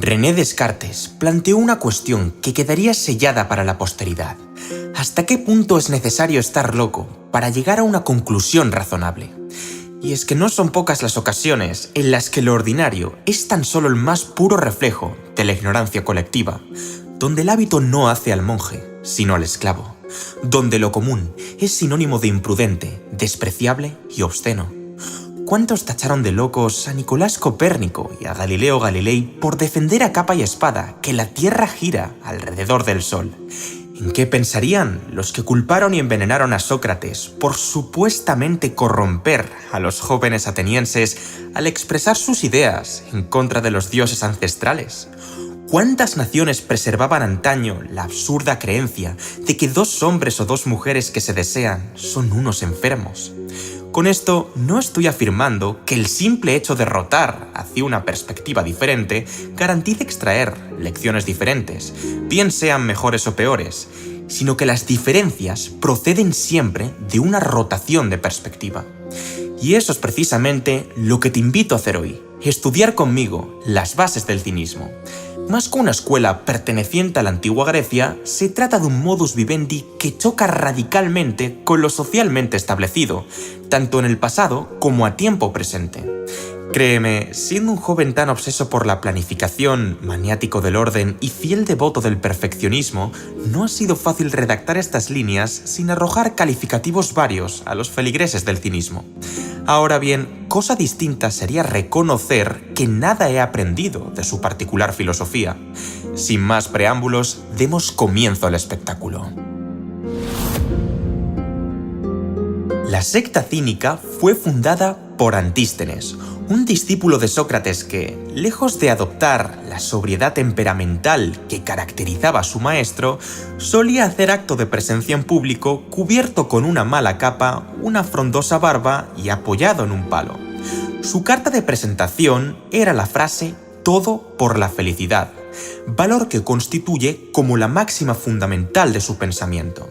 René Descartes planteó una cuestión que quedaría sellada para la posteridad. ¿Hasta qué punto es necesario estar loco para llegar a una conclusión razonable? Y es que no son pocas las ocasiones en las que lo ordinario es tan solo el más puro reflejo de la ignorancia colectiva, donde el hábito no hace al monje, sino al esclavo, donde lo común es sinónimo de imprudente, despreciable y obsceno. ¿Cuántos tacharon de locos a Nicolás Copérnico y a Galileo Galilei por defender a capa y espada que la Tierra gira alrededor del Sol? ¿En qué pensarían los que culparon y envenenaron a Sócrates por supuestamente corromper a los jóvenes atenienses al expresar sus ideas en contra de los dioses ancestrales? ¿Cuántas naciones preservaban antaño la absurda creencia de que dos hombres o dos mujeres que se desean son unos enfermos? Con esto no estoy afirmando que el simple hecho de rotar hacia una perspectiva diferente garantice extraer lecciones diferentes, bien sean mejores o peores, sino que las diferencias proceden siempre de una rotación de perspectiva. Y eso es precisamente lo que te invito a hacer hoy, estudiar conmigo las bases del cinismo. Más que una escuela perteneciente a la antigua Grecia, se trata de un modus vivendi que choca radicalmente con lo socialmente establecido, tanto en el pasado como a tiempo presente. Créeme, siendo un joven tan obseso por la planificación, maniático del orden y fiel devoto del perfeccionismo, no ha sido fácil redactar estas líneas sin arrojar calificativos varios a los feligreses del cinismo. Ahora bien, cosa distinta sería reconocer que nada he aprendido de su particular filosofía. Sin más preámbulos, demos comienzo al espectáculo. La secta cínica fue fundada por Antístenes, un discípulo de Sócrates que, lejos de adoptar la sobriedad temperamental que caracterizaba a su maestro, solía hacer acto de presencia en público cubierto con una mala capa, una frondosa barba y apoyado en un palo. Su carta de presentación era la frase «todo por la felicidad», valor que constituye como la máxima fundamental de su pensamiento.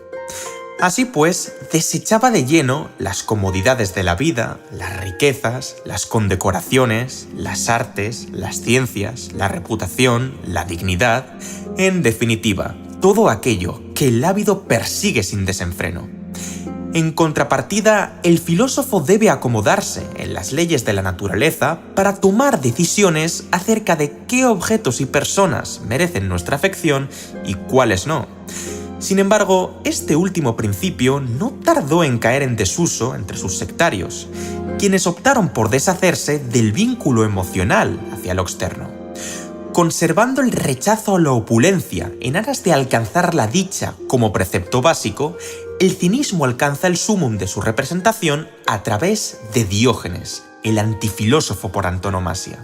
Así pues, desechaba de lleno las comodidades de la vida, las riquezas, las condecoraciones, las artes, las ciencias, la reputación, la dignidad, en definitiva, todo aquello que el ávido persigue sin desenfreno. En contrapartida, el filósofo debe acomodarse en las leyes de la naturaleza para tomar decisiones acerca de qué objetos y personas merecen nuestra afección y cuáles no. Sin embargo, este último principio no tardó en caer en desuso entre sus sectarios, quienes optaron por deshacerse del vínculo emocional hacia lo externo. Conservando el rechazo a la opulencia en aras de alcanzar la dicha como precepto básico, el cinismo alcanza el sumum de su representación a través de Diógenes, el antifilósofo por antonomasia.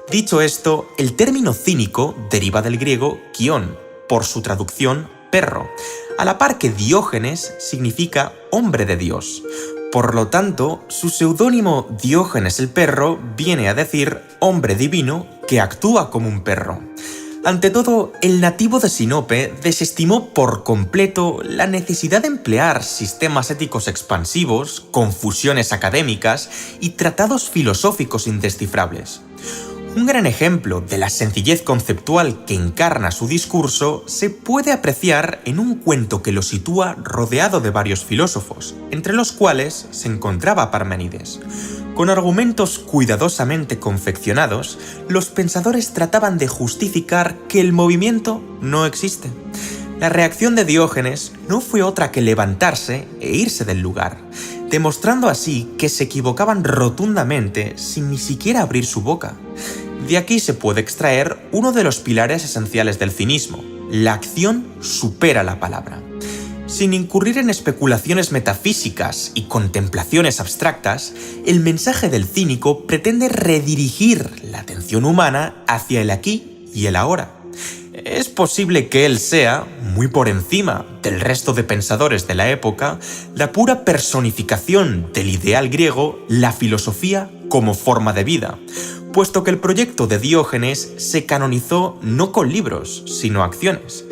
Dicho esto, el término cínico deriva del griego kion, por su traducción perro, a la par que Diógenes significa hombre de Dios. Por lo tanto, su seudónimo Diógenes el perro viene a decir hombre divino que actúa como un perro. Ante todo, el nativo de Sinope desestimó por completo la necesidad de emplear sistemas éticos expansivos, confusiones académicas y tratados filosóficos indescifrables. Un gran ejemplo de la sencillez conceptual que encarna su discurso se puede apreciar en un cuento que lo sitúa rodeado de varios filósofos, entre los cuales se encontraba Parménides. Con argumentos cuidadosamente confeccionados, los pensadores trataban de justificar que el movimiento no existe. La reacción de Diógenes no fue otra que levantarse e irse del lugar, demostrando así que se equivocaban rotundamente sin ni siquiera abrir su boca. De aquí se puede extraer uno de los pilares esenciales del cinismo: la acción supera la palabra. Sin incurrir en especulaciones metafísicas y contemplaciones abstractas, el mensaje del cínico pretende redirigir la atención humana hacia el aquí y el ahora. Es posible que él sea, muy por encima del resto de pensadores de la época, la pura personificación del ideal griego, la filosofía como forma de vida, puesto que el proyecto de Diógenes se canonizó no con libros, sino acciones.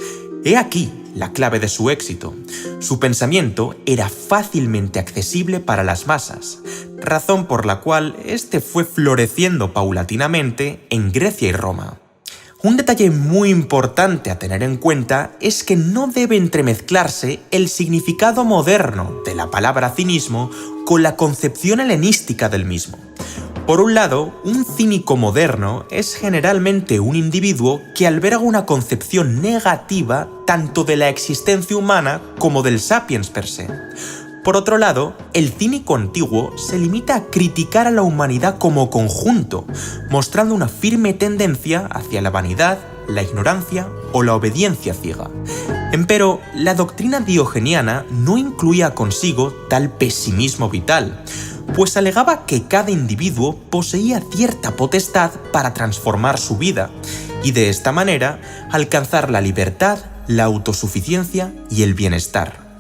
He aquí la clave de su éxito. Su pensamiento era fácilmente accesible para las masas, razón por la cual este fue floreciendo paulatinamente en Grecia y Roma. Un detalle muy importante a tener en cuenta es que no debe entremezclarse el significado moderno de la palabra cinismo con la concepción helenística del mismo. Por un lado, un cínico moderno es generalmente un individuo que alberga una concepción negativa tanto de la existencia humana como del sapiens per se. Por otro lado, el cínico antiguo se limita a criticar a la humanidad como conjunto, mostrando una firme tendencia hacia la vanidad, la ignorancia o la obediencia ciega. Empero, la doctrina diogeniana no incluía consigo tal pesimismo vital, pues alegaba que cada individuo poseía cierta potestad para transformar su vida, y de esta manera alcanzar la libertad, la autosuficiencia y el bienestar.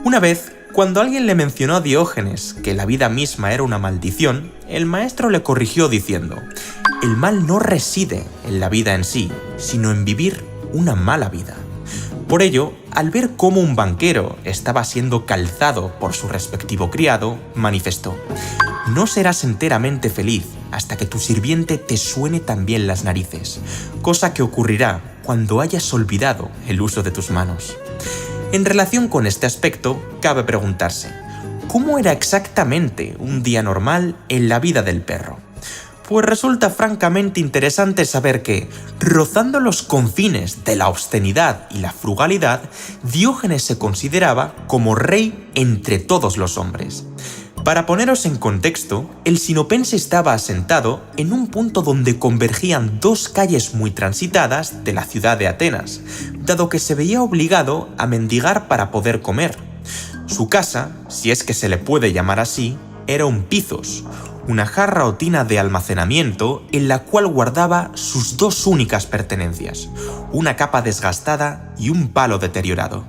Una vez, cuando alguien le mencionó a Diógenes que la vida misma era una maldición, el maestro le corrigió diciendo: el mal no reside en la vida en sí, sino en vivir una mala vida. Por ello, al ver cómo un banquero estaba siendo calzado por su respectivo criado, manifestó: no serás enteramente feliz hasta que tu sirviente te suene también las narices, cosa que ocurrirá cuando hayas olvidado el uso de tus manos. En relación con este aspecto, cabe preguntarse: ¿cómo era exactamente un día normal en la vida del perro? Pues resulta francamente interesante saber que, rozando los confines de la obscenidad y la frugalidad, Diógenes se consideraba como rey entre todos los hombres. Para poneros en contexto, el sinopense estaba asentado en un punto donde convergían dos calles muy transitadas de la ciudad de Atenas, dado que se veía obligado a mendigar para poder comer. Su casa, si es que se le puede llamar así, era un pithos, una jarra o tina de almacenamiento en la cual guardaba sus dos únicas pertenencias, una capa desgastada y un palo deteriorado.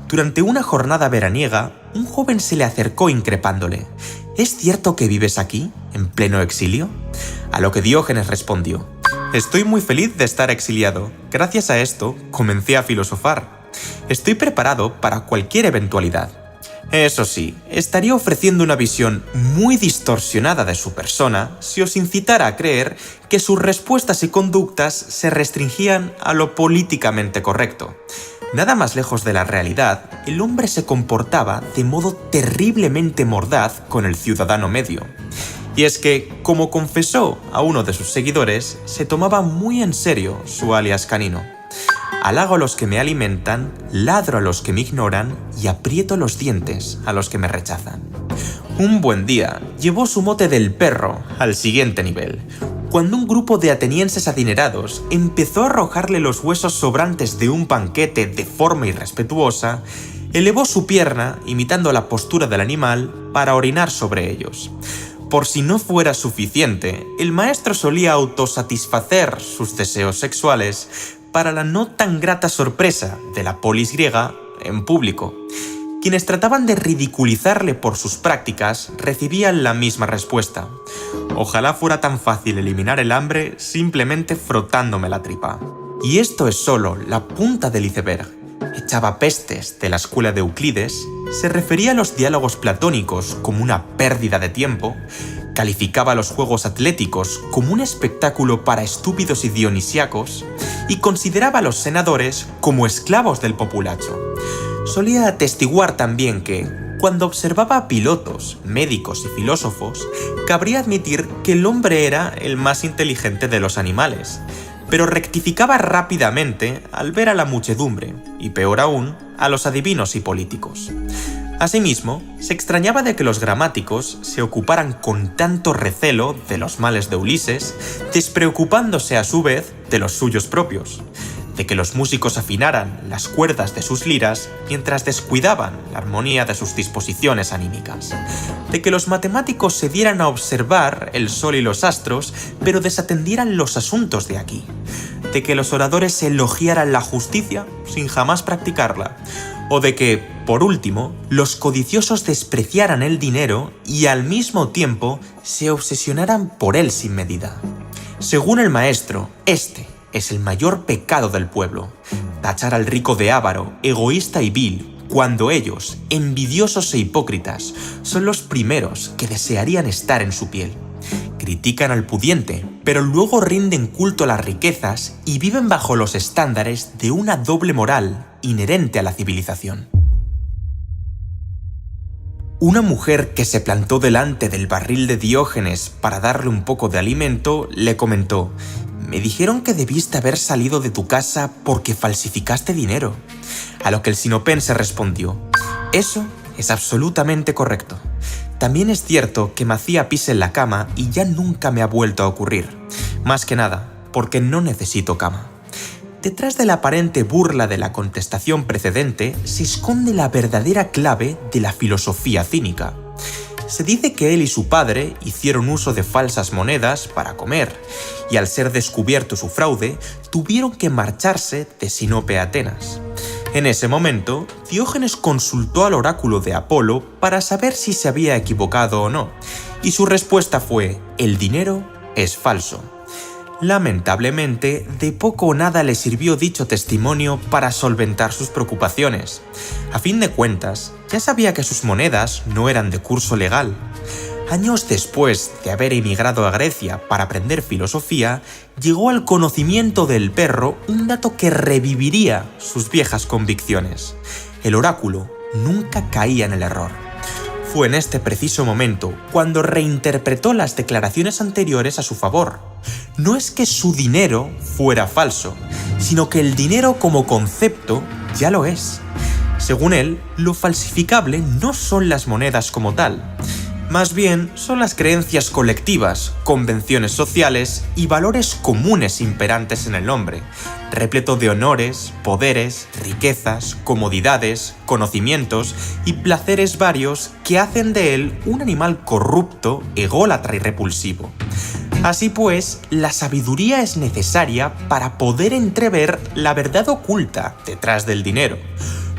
Durante una jornada veraniega, un joven se le acercó increpándole: ¿es cierto que vives aquí, en pleno exilio? A lo que Diógenes respondió: estoy muy feliz de estar exiliado. Gracias a esto, comencé a filosofar. Estoy preparado para cualquier eventualidad. Eso sí, estaría ofreciendo una visión muy distorsionada de su persona si os incitara a creer que sus respuestas y conductas se restringían a lo políticamente correcto. Nada más lejos de la realidad, el hombre se comportaba de modo terriblemente mordaz con el ciudadano medio. Y es que, como confesó a uno de sus seguidores, se tomaba muy en serio su alias canino. Halago a los que me alimentan, ladro a los que me ignoran y aprieto los dientes a los que me rechazan. Un buen día llevó su mote del perro al siguiente nivel, cuando un grupo de atenienses adinerados empezó a arrojarle los huesos sobrantes de un banquete de forma irrespetuosa, elevó su pierna, imitando la postura del animal, para orinar sobre ellos. Por si no fuera suficiente, el maestro solía autosatisfacer sus deseos sexuales para la no tan grata sorpresa de la polis griega en público. Quienes trataban de ridiculizarle por sus prácticas recibían la misma respuesta: ojalá fuera tan fácil eliminar el hambre simplemente frotándome la tripa. Y esto es solo la punta del iceberg. Echaba pestes de la escuela de Euclides, se refería a los diálogos platónicos como una pérdida de tiempo, calificaba los juegos atléticos como un espectáculo para estúpidos y dionisíacos, y consideraba a los senadores como esclavos del populacho. Solía atestiguar también que, cuando observaba a pilotos, médicos y filósofos, cabría admitir que el hombre era el más inteligente de los animales, pero rectificaba rápidamente al ver a la muchedumbre, y peor aún, a los adivinos y políticos. Asimismo, se extrañaba de que los gramáticos se ocuparan con tanto recelo de los males de Ulises, despreocupándose a su vez de los suyos propios, de que los músicos afinaran las cuerdas de sus liras mientras descuidaban la armonía de sus disposiciones anímicas, de que los matemáticos se dieran a observar el sol y los astros, pero desatendieran los asuntos de aquí, de que los oradores elogiaran la justicia sin jamás practicarla, o de que, por último, los codiciosos despreciaran el dinero y al mismo tiempo se obsesionaran por él sin medida. Según el maestro, este es el mayor pecado del pueblo: tachar al rico de avaro, egoísta y vil, cuando ellos, envidiosos e hipócritas, son los primeros que desearían estar en su piel. Critican al pudiente, pero luego rinden culto a las riquezas y viven bajo los estándares de una doble moral inherente a la civilización. Una mujer que se plantó delante del barril de Diógenes para darle un poco de alimento le comentó: «Me dijeron que debiste haber salido de tu casa porque falsificaste dinero». A lo que el sinopense respondió: «Eso es absolutamente correcto. También es cierto que me hacía pis en la cama y ya nunca me ha vuelto a ocurrir. Más que nada, porque no necesito cama». Detrás de la aparente burla de la contestación precedente se esconde la verdadera clave de la filosofía cínica. Se dice que él y su padre hicieron uso de falsas monedas para comer, y al ser descubierto su fraude, tuvieron que marcharse de Sinope a Atenas. En ese momento, Diógenes consultó al oráculo de Apolo para saber si se había equivocado o no, y su respuesta fue: «El dinero es falso». Lamentablemente, de poco o nada le sirvió dicho testimonio para solventar sus preocupaciones. A fin de cuentas, ya sabía que sus monedas no eran de curso legal. Años después de haber emigrado a Grecia para aprender filosofía, llegó al conocimiento del perro un dato que reviviría sus viejas convicciones. El oráculo nunca caía en el error. Fue en este preciso momento cuando reinterpretó las declaraciones anteriores a su favor. No es que su dinero fuera falso, sino que el dinero como concepto ya lo es. Según él, lo falsificable no son las monedas como tal. Más bien son las creencias colectivas, convenciones sociales y valores comunes imperantes en el hombre, repleto de honores, poderes, riquezas, comodidades, conocimientos y placeres varios que hacen de él un animal corrupto, ególatra y repulsivo. Así pues, la sabiduría es necesaria para poder entrever la verdad oculta detrás del dinero.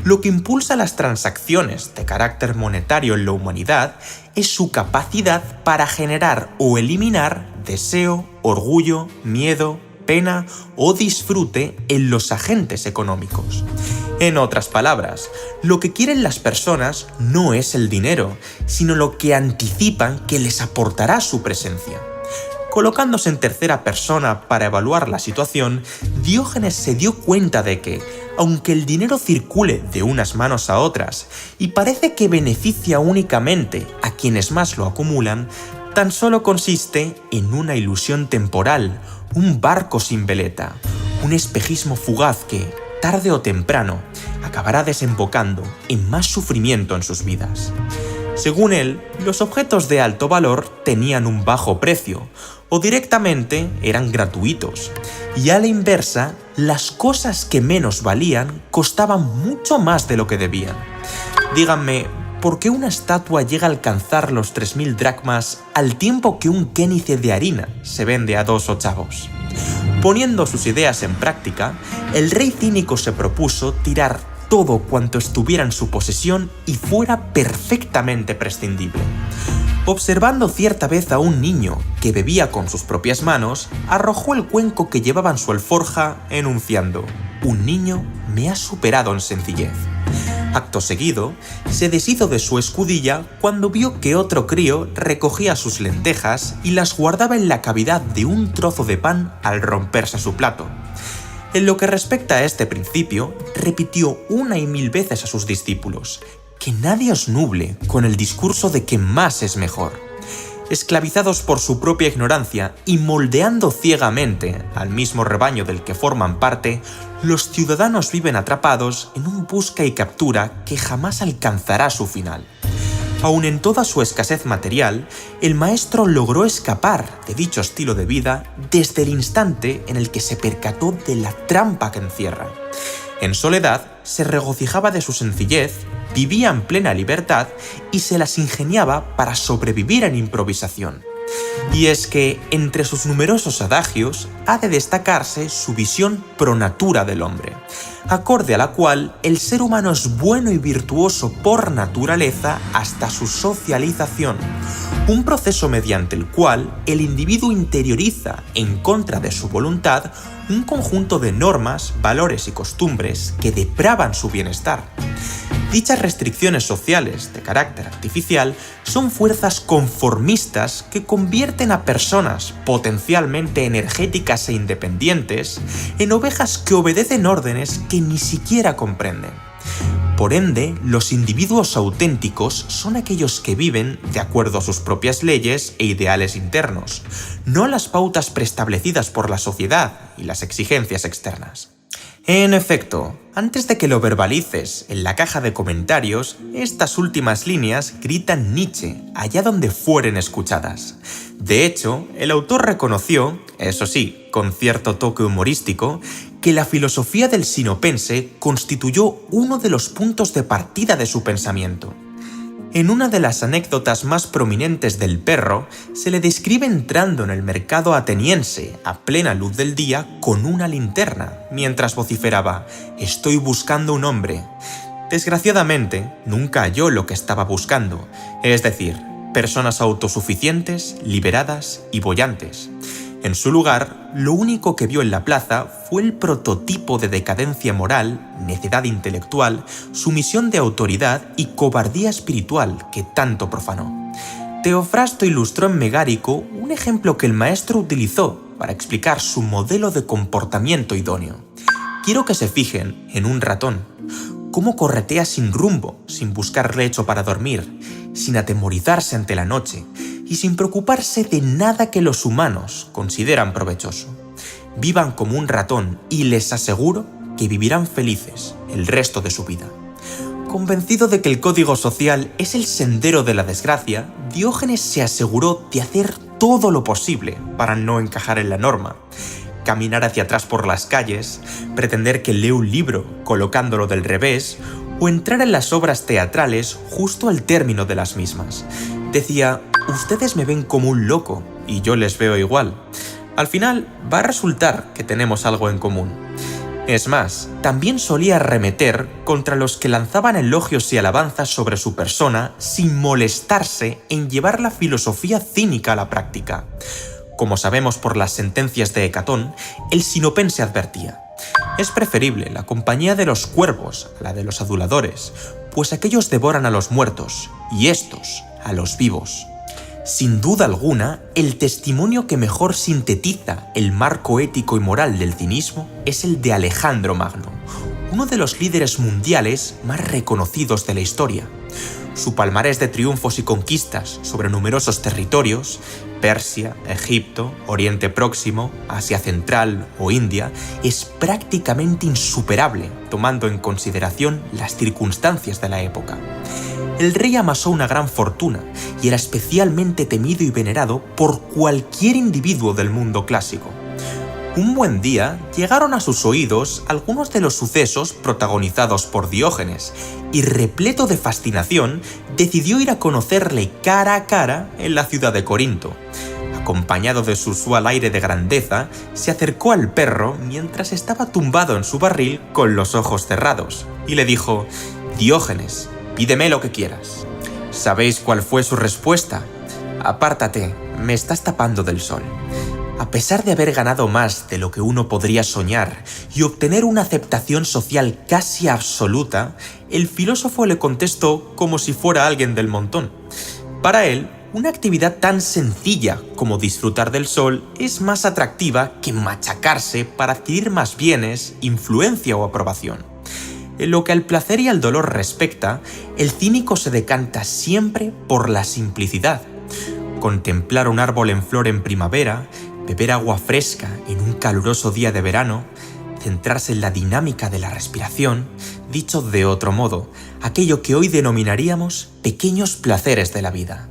Lo que impulsa las transacciones de carácter monetario en la humanidad es su capacidad para generar o eliminar deseo, orgullo, miedo, pena o disfrute en los agentes económicos. En otras palabras, lo que quieren las personas no es el dinero, sino lo que anticipan que les aportará su presencia. Colocándose en tercera persona para evaluar la situación, Diógenes se dio cuenta de que, aunque el dinero circule de unas manos a otras y parece que beneficia únicamente a quienes más lo acumulan, tan solo consiste en una ilusión temporal, un barco sin veleta, un espejismo fugaz que, tarde o temprano, acabará desembocando en más sufrimiento en sus vidas. Según él, los objetos de alto valor tenían un bajo precio, o directamente eran gratuitos, y a la inversa, las cosas que menos valían costaban mucho más de lo que debían. Díganme, ¿por qué una estatua llega a alcanzar los 3.000 dracmas al tiempo que un kénice de harina se vende a 2 ochavos? Poniendo sus ideas en práctica, el rey cínico se propuso tirar todo cuanto estuviera en su posesión y fuera perfectamente prescindible. Observando cierta vez a un niño que bebía con sus propias manos, arrojó el cuenco que llevaba en su alforja, enunciando: «Un niño me ha superado en sencillez». Acto seguido, se deshizo de su escudilla cuando vio que otro crío recogía sus lentejas y las guardaba en la cavidad de un trozo de pan al romperse su plato. En lo que respecta a este principio, repitió una y mil veces a sus discípulos: «Que nadie os nuble con el discurso de que más es mejor». Esclavizados por su propia ignorancia y moldeando ciegamente al mismo rebaño del que forman parte, los ciudadanos viven atrapados en un busca y captura que jamás alcanzará su final. Aun en toda su escasez material, el maestro logró escapar de dicho estilo de vida desde el instante en el que se percató de la trampa que encierra. En soledad, se regocijaba de su sencillez, vivía en plena libertad y se las ingeniaba para sobrevivir en improvisación. Y es que, entre sus numerosos adagios, ha de destacarse su visión pro natura del hombre, acorde a la cual el ser humano es bueno y virtuoso por naturaleza hasta su socialización, un proceso mediante el cual el individuo interioriza, en contra de su voluntad, un conjunto de normas, valores y costumbres que depravan su bienestar. Dichas restricciones sociales de carácter artificial son fuerzas conformistas que convierten a personas potencialmente energéticas e independientes en ovejas que obedecen órdenes que ni siquiera comprenden. Por ende, los individuos auténticos son aquellos que viven de acuerdo a sus propias leyes e ideales internos, no las pautas preestablecidas por la sociedad y las exigencias externas. En efecto, antes de que lo verbalices en la caja de comentarios, estas últimas líneas gritan Nietzsche allá donde fueren escuchadas. De hecho, el autor reconoció, eso sí, con cierto toque humorístico, que la filosofía del sinopense constituyó uno de los puntos de partida de su pensamiento. En una de las anécdotas más prominentes del perro, se le describe entrando en el mercado ateniense a plena luz del día con una linterna, mientras vociferaba: «Estoy buscando un hombre». Desgraciadamente, nunca halló lo que estaba buscando, es decir, personas autosuficientes, liberadas y bollantes. En su lugar, lo único que vio en la plaza fue el prototipo de decadencia moral, necedad intelectual, sumisión de autoridad y cobardía espiritual que tanto profanó. Teofrasto ilustró en Megárico un ejemplo que el maestro utilizó para explicar su modelo de comportamiento idóneo. Quiero que se fijen en un ratón, cómo corretea sin rumbo, sin buscar lecho para dormir, sin atemorizarse ante la noche y sin preocuparse de nada que los humanos consideran provechoso. Vivan como un ratón y les aseguro que vivirán felices el resto de su vida. Convencido de que el código social es el sendero de la desgracia, Diógenes se aseguró de hacer todo lo posible para no encajar en la norma. Caminar hacia atrás por las calles, pretender que lee un libro colocándolo del revés o entrar en las obras teatrales justo al término de las mismas. Decía: «Ustedes me ven como un loco y yo les veo igual. Al final va a resultar que tenemos algo en común». Es más, también solía arremeter contra los que lanzaban elogios y alabanzas sobre su persona sin molestarse en llevar la filosofía cínica a la práctica. Como sabemos por las sentencias de Hecatón, el sinopense advertía: «Es preferible la compañía de los cuervos a la de los aduladores, pues aquellos devoran a los muertos y estos a los vivos». Sin duda alguna, el testimonio que mejor sintetiza el marco ético y moral del cinismo es el de Alejandro Magno, uno de los líderes mundiales más reconocidos de la historia. Su palmarés de triunfos y conquistas sobre numerosos territorios, Persia, Egipto, Oriente Próximo, Asia Central o India, es prácticamente insuperable, tomando en consideración las circunstancias de la época. El rey amasó una gran fortuna y era especialmente temido y venerado por cualquier individuo del mundo clásico. Un buen día llegaron a sus oídos algunos de los sucesos protagonizados por Diógenes y, repleto de fascinación, decidió ir a conocerle cara a cara en la ciudad de Corinto. Acompañado de su usual aire de grandeza, se acercó al perro mientras estaba tumbado en su barril con los ojos cerrados y le dijo: «Diógenes, pídeme lo que quieras». ¿Sabéis cuál fue su respuesta? «Apártate, me estás tapando del sol». A pesar de haber ganado más de lo que uno podría soñar y obtener una aceptación social casi absoluta, el filósofo le contestó como si fuera alguien del montón. Para él, una actividad tan sencilla como disfrutar del sol es más atractiva que machacarse para adquirir más bienes, influencia o aprobación. En lo que al placer y al dolor respecta, el cínico se decanta siempre por la simplicidad. Contemplar un árbol en flor en primavera, beber agua fresca en un caluroso día de verano, centrarse en la dinámica de la respiración, dicho de otro modo, aquello que hoy denominaríamos pequeños placeres de la vida.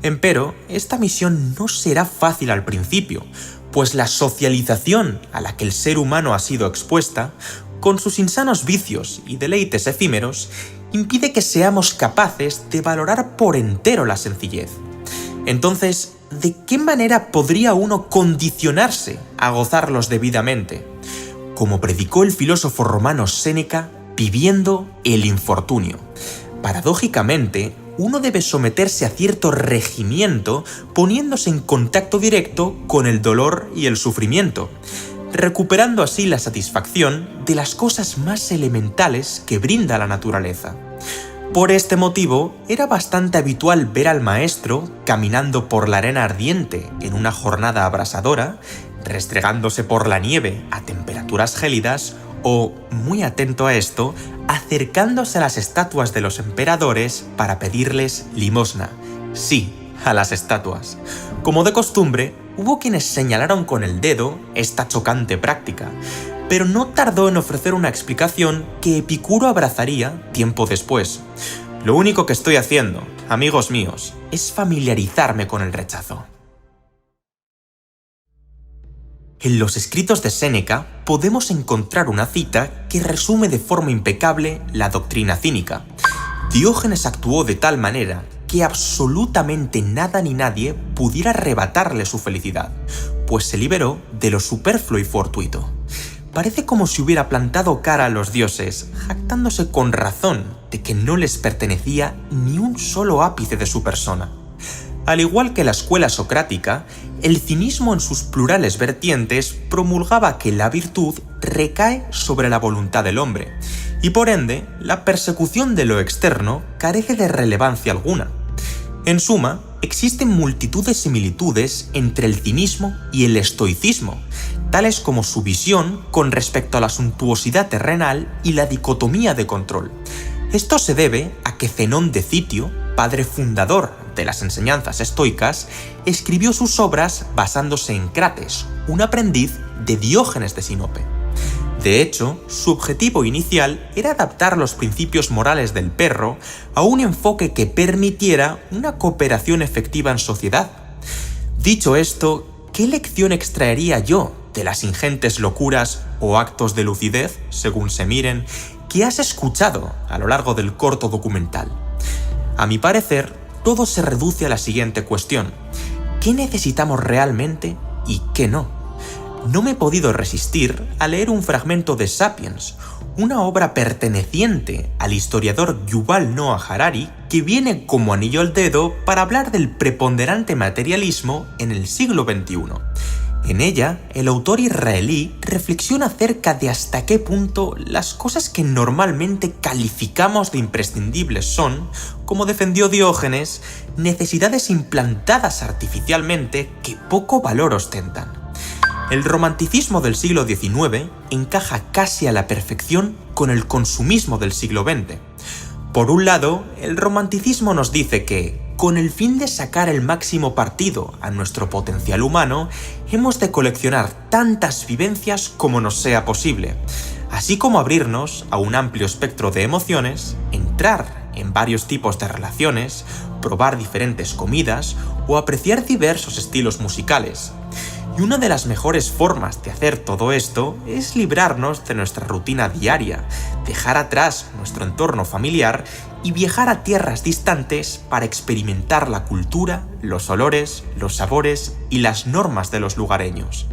Empero, esta misión no será fácil al principio, pues la socialización a la que el ser humano ha sido expuesta, con sus insanos vicios y deleites efímeros, impide que seamos capaces de valorar por entero la sencillez. Entonces, ¿de qué manera podría uno condicionarse a gozarlos debidamente? Como predicó el filósofo romano Séneca, viviendo el infortunio. Paradójicamente, uno debe someterse a cierto regimiento poniéndose en contacto directo con el dolor y el sufrimiento. recuperando así la satisfacción de las cosas más elementales que brinda la naturaleza. Por este motivo, era bastante habitual ver al maestro caminando por la arena ardiente en una jornada abrasadora, restregándose por la nieve a temperaturas gélidas o, muy atento a esto, acercándose a las estatuas de los emperadores para pedirles limosna. Sí, a las estatuas. Como de costumbre, hubo quienes señalaron con el dedo esta chocante práctica, pero no tardó en ofrecer una explicación que Epicuro abrazaría tiempo después. Lo único que estoy haciendo, amigos míos, es familiarizarme con el rechazo. En los escritos de Séneca podemos encontrar una cita que resume de forma impecable la doctrina cínica. Diógenes actuó de tal manera que absolutamente nada ni nadie pudiera arrebatarle su felicidad, pues se liberó de lo superfluo y fortuito. Parece como si hubiera plantado cara a los dioses, jactándose con razón de que no les pertenecía ni un solo ápice de su persona. Al igual que la escuela socrática, el cinismo en sus plurales vertientes promulgaba que la virtud recae sobre la voluntad del hombre, y por ende, la persecución de lo externo carece de relevancia alguna. En suma, existen multitud de similitudes entre el cinismo y el estoicismo, tales como su visión con respecto a la suntuosidad terrenal y la dicotomía de control. Esto se debe a que Zenón de Citio, padre fundador de las enseñanzas estoicas, escribió sus obras basándose en Crates, un aprendiz de Diógenes de Sinope. De hecho, su objetivo inicial era adaptar los principios morales del perro a un enfoque que permitiera una cooperación efectiva en sociedad. Dicho esto, ¿qué lección extraería yo de las ingentes locuras o actos de lucidez, según se miren, que has escuchado a lo largo del corto documental? A mi parecer, todo se reduce a la siguiente cuestión: ¿qué necesitamos realmente y qué no? No me he podido resistir a leer un fragmento de Sapiens, una obra perteneciente al historiador Yuval Noah Harari, que viene como anillo al dedo para hablar del preponderante materialismo en el siglo XXI. En ella, el autor israelí reflexiona acerca de hasta qué punto las cosas que normalmente calificamos de imprescindibles son, como defendió Diógenes, necesidades implantadas artificialmente que poco valor ostentan. El romanticismo del siglo XIX encaja casi a la perfección con el consumismo del siglo XX. Por un lado, el romanticismo nos dice que, con el fin de sacar el máximo partido a nuestro potencial humano, hemos de coleccionar tantas vivencias como nos sea posible, así como abrirnos a un amplio espectro de emociones, entrar en varios tipos de relaciones, probar diferentes comidas o apreciar diversos estilos musicales. Y una de las mejores formas de hacer todo esto es librarnos de nuestra rutina diaria, dejar atrás nuestro entorno familiar y viajar a tierras distantes para experimentar la cultura, los olores, los sabores y las normas de los lugareños.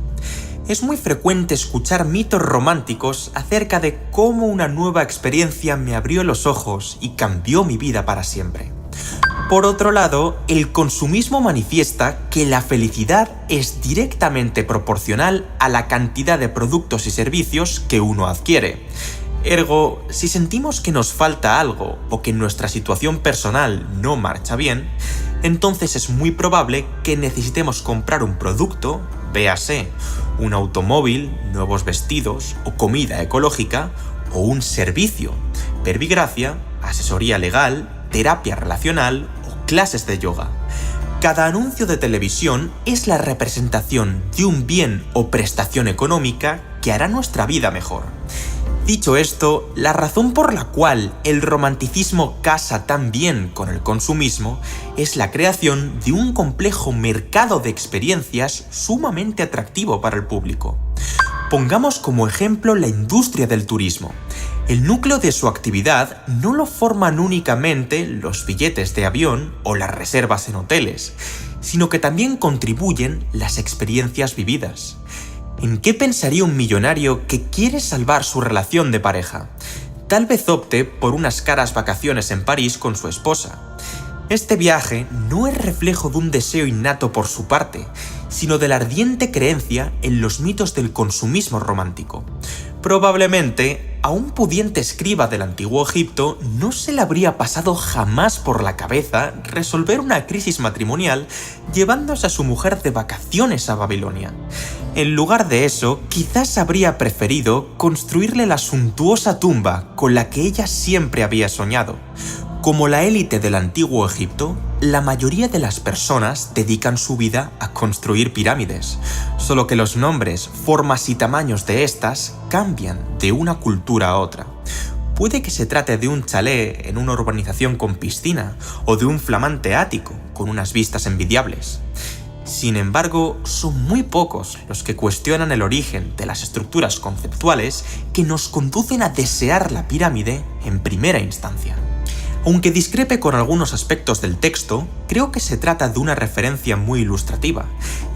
Es muy frecuente escuchar mitos románticos acerca de cómo una nueva experiencia me abrió los ojos y cambió mi vida para siempre. Por otro lado, el consumismo manifiesta que la felicidad es directamente proporcional a la cantidad de productos y servicios que uno adquiere. Ergo, si sentimos que nos falta algo o que nuestra situación personal no marcha bien, entonces es muy probable que necesitemos comprar un producto, véase, un automóvil, nuevos vestidos o comida ecológica, o un servicio, verbigracia, asesoría legal, terapia relacional o clases de yoga. Cada anuncio de televisión es la representación de un bien o prestación económica que hará nuestra vida mejor. Dicho esto, la razón por la cual el romanticismo casa tan bien con el consumismo es la creación de un complejo mercado de experiencias sumamente atractivo para el público. Pongamos como ejemplo la industria del turismo. El núcleo de su actividad no lo forman únicamente los billetes de avión o las reservas en hoteles, sino que también contribuyen las experiencias vividas. ¿En qué pensaría un millonario que quiere salvar su relación de pareja? Tal vez opte por unas caras vacaciones en París con su esposa. Este viaje no es reflejo de un deseo innato por su parte, sino de la ardiente creencia en los mitos del consumismo romántico. Probablemente, a un pudiente escriba del antiguo Egipto no se le habría pasado jamás por la cabeza resolver una crisis matrimonial llevándose a su mujer de vacaciones a Babilonia. En lugar de eso, quizás habría preferido construirle la suntuosa tumba con la que ella siempre había soñado. Como la élite del antiguo Egipto, la mayoría de las personas dedican su vida a construir pirámides, solo que los nombres, formas y tamaños de estas cambian de una cultura a otra. Puede que se trate de un chalet en una urbanización con piscina o de un flamante ático con unas vistas envidiables. Sin embargo, son muy pocos los que cuestionan el origen de las estructuras conceptuales que nos conducen a desear la pirámide en primera instancia. Aunque discrepe con algunos aspectos del texto, creo que se trata de una referencia muy ilustrativa,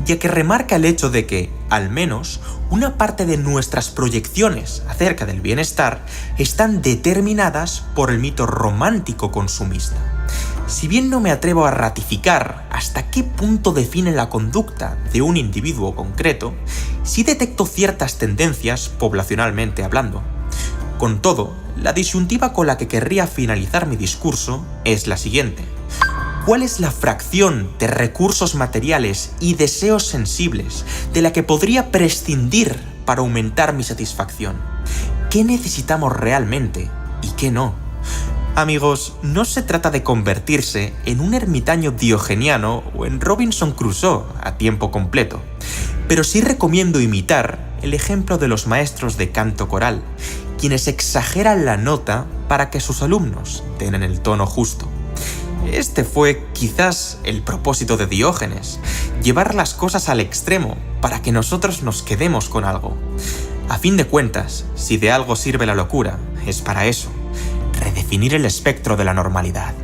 ya que remarca el hecho de que, al menos, una parte de nuestras proyecciones acerca del bienestar están determinadas por el mito romántico consumista. Si bien no me atrevo a ratificar hasta qué punto define la conducta de un individuo concreto, sí detecto ciertas tendencias poblacionalmente hablando. Con todo, la disyuntiva con la que querría finalizar mi discurso es la siguiente. ¿Cuál es la fracción de recursos materiales y deseos sensibles de la que podría prescindir para aumentar mi satisfacción? ¿Qué necesitamos realmente y qué no? Amigos, no se trata de convertirse en un ermitaño diogeniano o en Robinson Crusoe a tiempo completo, pero sí recomiendo imitar el ejemplo de los maestros de canto coral, quienes exageran la nota para que sus alumnos den en el tono justo. Este fue quizás el propósito de Diógenes, llevar las cosas al extremo para que nosotros nos quedemos con algo. A fin de cuentas, si de algo sirve la locura, es para eso, redefinir el espectro de la normalidad.